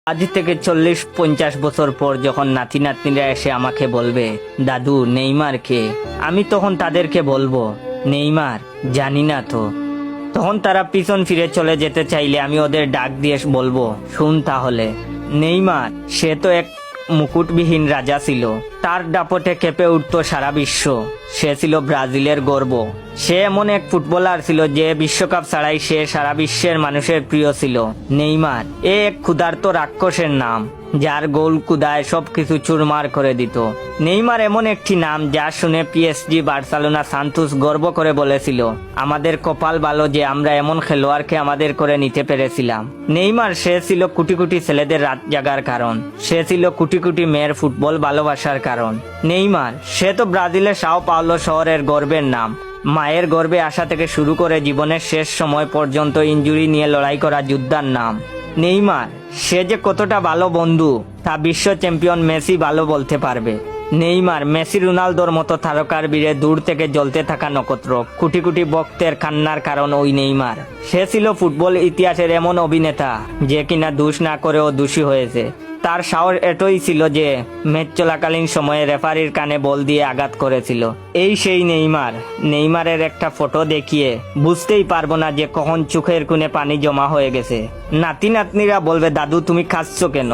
আজ থেকে 40-50 বছর পর যখন নাতি নাতনিরা এসে আমাকে বলবে, দাদু নেইমার কে, আমি তখন তাদেরকে বলবো, নেইমার জানি না তো। তখন তারা পিছন ফিরে চলে যেতে চাইলে আমি ওদের ডাক দিয়ে বলবো, শুন তাহলে, নেইমার সে তো এক মুকুটবিহীন রাজা ছিল, তার দাপটে কেঁপে উঠত সারা বিশ্ব। সে ছিল ব্রাজিলের গর্ব। সে এমন এক ফুটবলার ছিল যে বিশ্বকাপ ছাড়াই সে সারা বিশ্বের মানুষের প্রিয় ছিল। নেইমার এ এক ক্ষুধার্ত রাক্ষসের নাম, যার গোল কুদায় সবকিছু চুরমার করে দিত। নেইমার এমন একটি নাম যা শুনে পিএসজি, বার্সেলোনা, সান্তোস গর্ব করে বলেছিল, আমাদের কপাল ভালো যে আমরা এমন খেলোয়াড়কে আমাদের করে নিতে পেরেছিলাম। নেইমার সে ছিল কোটি কোটি ছেলেদের রাত জাগার কারণ। সে ছিল কোটি কোটি মেয়ের ফুটবল ভালোবাসার কারণ। নেইমার সে তো ব্রাজিলের সাও পাওলো শহরের গর্বের নাম। মায়ের গর্ভে আসা থেকে শুরু করে জীবনের শেষ সময় পর্যন্ত ইনজুরি নিয়ে লড়াই করা যোদ্ধার নাম। নেইমার সে যে কতটা ভালো বন্ধু তা বিশ্ব চ্যাম্পিয়ন মেসি ভালো বলতে পারবে। নেইমার মেসি, রোনালদোর মতো তারকার বীরে দূর থেকে জ্বলতে থাকা নক্ষত্র। কোটি কোটি ভক্তের কান্নার কারণ ওই নেইমার। সে ছিল ফুটবল ইতিহাসের এমন অভিনেতা যে কিনা দোষ না করেও দোষী হয়েছে। তার সাহস এতই ছিল যে ম্যাচ চলাকালীন সময়ে রেফারির কানে বল দিয়ে আঘাত করেছিল। এই সেই নেইমার। নেইমারের একটা ফটো দেখিয়ে বুঝতেই পারবো না যে কখন চোখের কোণে পানি জমা হয়ে গেছে। নাতি নাতনিরা বলবে, দাদু তুমি কাঁদছো কেন?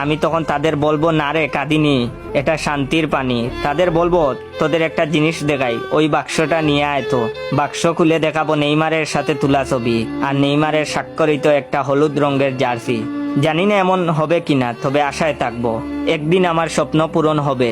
আমি তখন তাদের বলবো, না রে কাঁদিনি, এটা শান্তির পানি। তাদের বলবো, তোদের একটা জিনিস দেখাই, ওই বাক্সটা নিয়ে আয় তো। বাক্স খুলে দেখাবো নেইমারের সাথে তোলা ছবি আর নেইমারের স্বাক্ষরিত একটা হলুদ রঙের জার্সি। জানি না এমন হবে কিনা, তবে আশায় থাকবো, একদিন আমার স্বপ্ন পূরণ হবে।